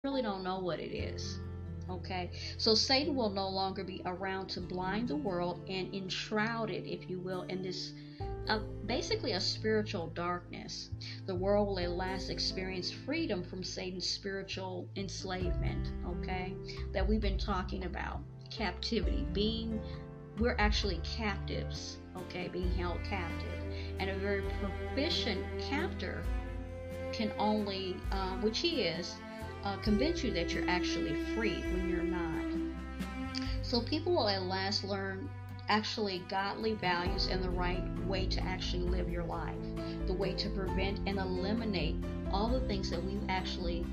really don't know what it is. Okay, so Satan will no longer be around to blind the world and enshroud it, if you will, in this basically a spiritual darkness. The world will at last experience freedom from Satan's spiritual enslavement, okay, that we've been talking about. Captivity, we're actually captives, okay, being held captive. And a very proficient captor can only, which he is, convince you that you're actually free when you're not. So people will at last learn actually godly values and the right way to actually live your life, the way to prevent and eliminate all the things that we actually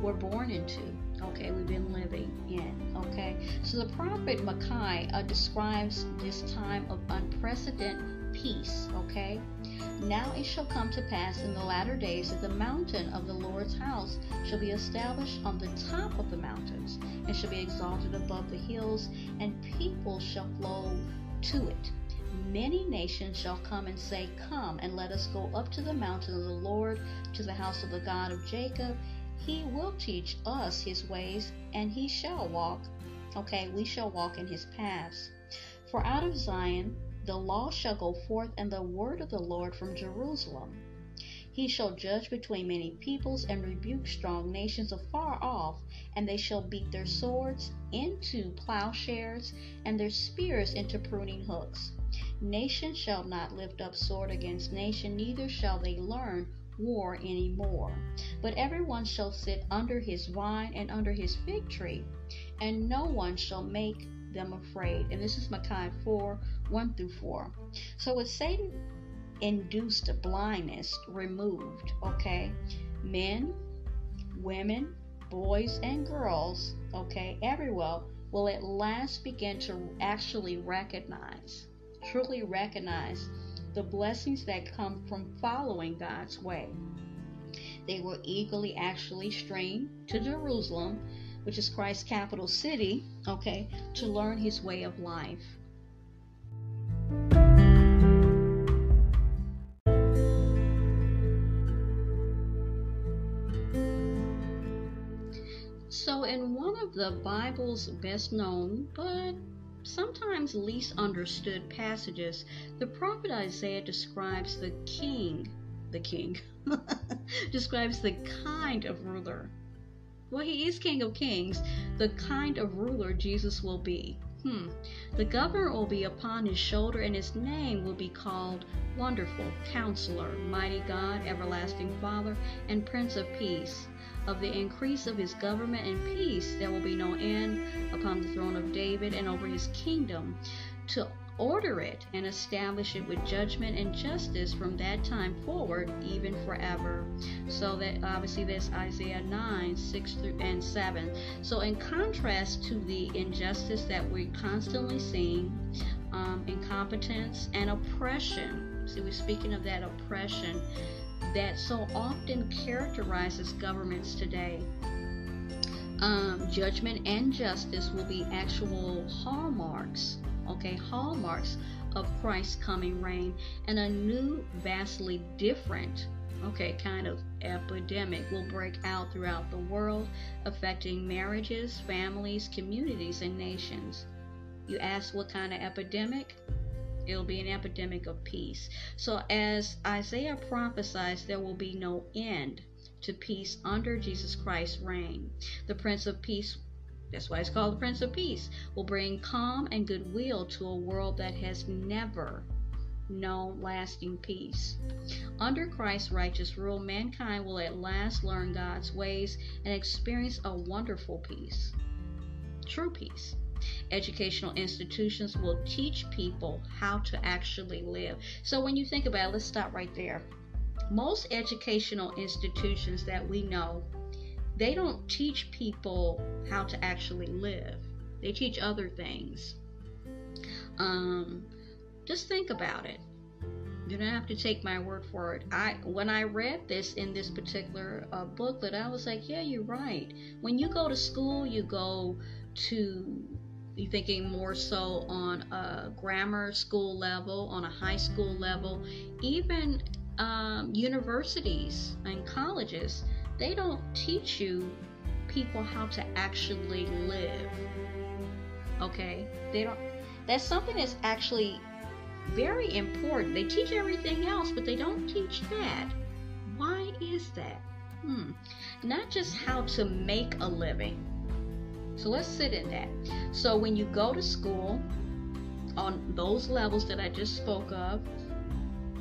were born into, okay, we've been living in, okay. So the prophet Micaiah describes this time of unprecedented peace, okay. Now it shall come to pass in the latter days that the mountain of the Lord's house shall be established on the top of the mountains, and shall be exalted above the hills, and people shall flow to it. Many nations shall come and say, Come, and let us go up to the mountain of the Lord, to the house of the God of Jacob. He will teach us his ways, and we shall walk in his paths. For out of Zion the law shall go forth, and the word of the Lord from Jerusalem. He shall judge between many peoples, and rebuke strong nations afar off, and they shall beat their swords into plowshares, and their spears into pruning hooks. Nation shall not lift up sword against nation, neither shall they learn war any more. But everyone shall sit under his vine and under his fig tree, and no one shall make them afraid. And this is Micaiah 4:1-4. So with Satan induced blindness removed, okay, men, women, boys and girls, okay, everyone will at last begin to actually truly recognize the blessings that come from following God's way. They will eagerly actually stream to Jerusalem, which is Christ's capital city, okay, to learn his way of life. So in one of the Bible's best known, but sometimes least understood passages, the prophet Isaiah describes the king, describes the kind of ruler. Well, he is King of Kings, the kind of ruler Jesus will be. The governor will be upon his shoulder, and his name will be called Wonderful, Counselor, Mighty God, Everlasting Father, and Prince of Peace. Of the increase of his government and peace there will be no end upon the throne of David and over his kingdom, to order it and establish it with judgment and justice from that time forward, even forever. So that obviously that's Isaiah 9:6-7. So in contrast to the injustice that we're constantly seeing, incompetence and oppression. See, we're speaking of that oppression that so often characterizes governments today. Judgment and justice will be actual hallmarks of Christ's coming reign, and a new, vastly different, kind of epidemic will break out throughout the world, affecting marriages, families, communities, and nations. You ask what kind of epidemic? It'll be an epidemic of peace. So as Isaiah prophesies, there will be no end to peace under Jesus Christ's reign. The Prince of Peace, that's why it's called the Prince of Peace, will bring calm and goodwill to a world that has never known lasting peace. Under Christ's righteous rule, mankind will at last learn God's ways and experience a wonderful peace, true peace. Educational institutions will teach people how to actually live. So when you think about it, let's stop right there. Most educational institutions that we know, they don't teach people how to actually live. They teach other things. Just think about it. You don't have to take my word for it. When I read this in this particular booklet, I was like, yeah, you're right. When you go to school, you're thinking more so on a grammar school level, on a high school level, even universities and colleges, they don't teach you people how to actually live. Okay? They don't. That's something that's actually very important. They teach everything else, but they don't teach that. Why is that? Not just how to make a living. So let's sit in that. So when you go to school on those levels that I just spoke of,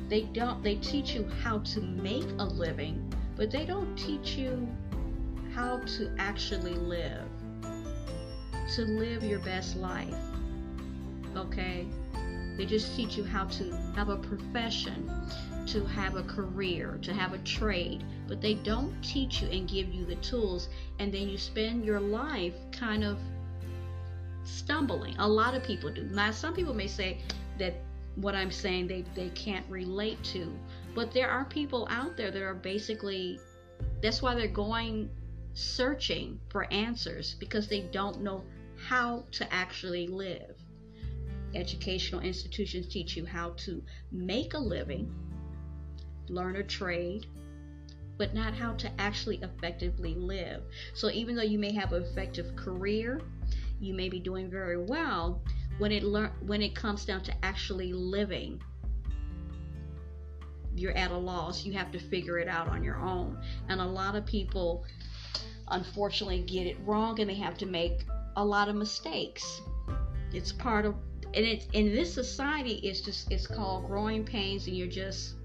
they teach you how to make a living, but they don't teach you how to actually live. To live your best life. Okay? They just teach you how to have a profession, to have a career, to have a trade, but they don't teach you and give you the tools, and then you spend your life kind of stumbling. A lot of people do. Now, some people may say that what I'm saying they can't relate to, but there are people out there that are basically, that's why they're going searching for answers, because they don't know how to actually live. Educational institutions teach you how to make a living, learn a trade, but not how to actually effectively live. So even though you may have an effective career, you may be doing very well, when it comes down to actually living, you're at a loss. You have to figure it out on your own. And a lot of people unfortunately get it wrong, and they have to make a lot of mistakes. It's part of, and it's in this society, it's called growing pains, and you're just,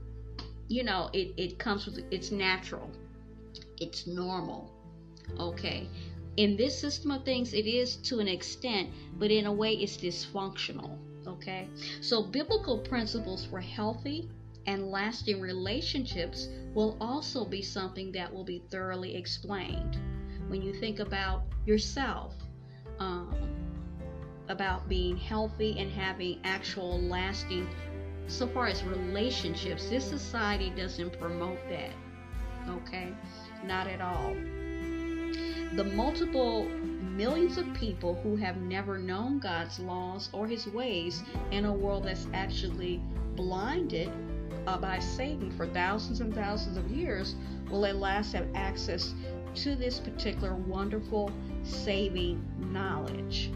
it comes with, it's natural, it's normal. Okay, in this system of things, it is to an extent, but in a way it's dysfunctional. Okay, so biblical principles for healthy and lasting relationships will also be something that will be thoroughly explained. When you think about yourself, about being healthy and having actual lasting, so far as relationships, this society doesn't promote that. Okay, not at all. The multiple millions of people who have never known God's laws or his ways in a world that's actually blinded by Satan for thousands and thousands of years will at last have access to this particular wonderful saving knowledge.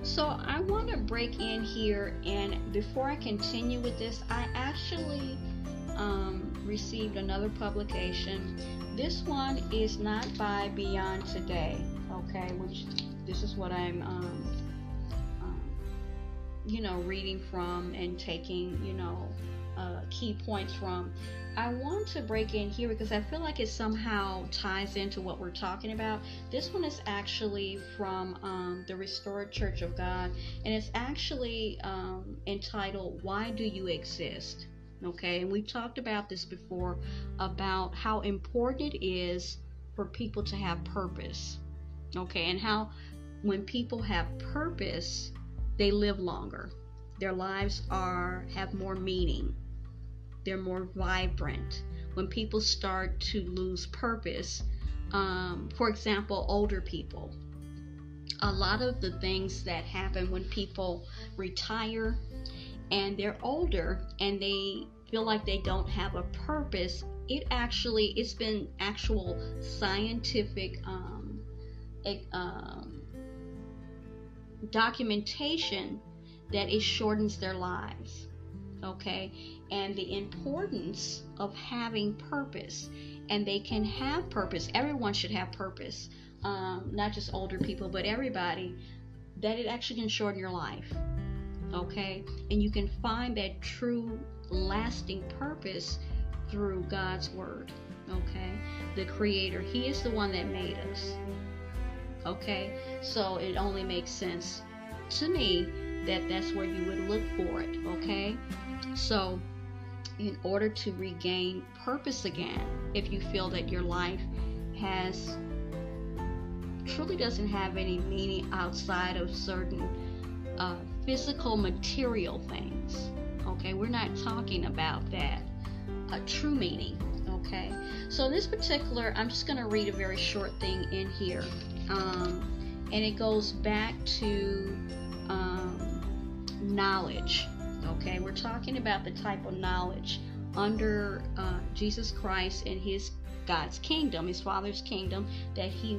So I want to break in here, and before I continue with this, I actually received another publication. This one is not by Beyond Today, okay, which this is what I'm reading from and taking key points from. I want to break in here because I feel like it somehow ties into what we're talking about. This one is actually from the Restored Church of God, and it's actually entitled, Why Do You Exist? Okay, and we talked about this before, about how important it is for people to have purpose. Okay, and how when people have purpose, they live longer. Their lives have more meaning. They're more vibrant. When people start to lose purpose, for example, older people, a lot of the things that happen when people retire and they're older and they feel like they don't have a purpose, it's been actual scientific documentation that it shortens their lives. Okay, and the importance of having purpose, and they can have purpose. Everyone should have purpose, not just older people, but everybody, that it actually can shorten your life. Okay, and you can find that true lasting purpose through God's word. Okay, the Creator, he is the one that made us. Okay, so it only makes sense to me that that's where you would look for it. Okay, so in order to regain purpose again, if you feel that your life truly doesn't have any meaning outside of certain physical material things, okay, we're not talking about that, a true meaning. Okay, so in this particular, I'm just going to read a very short thing in here, and it goes back to knowledge. Okay, we're talking about the type of knowledge under Jesus Christ and his God's kingdom, his Father's kingdom, that he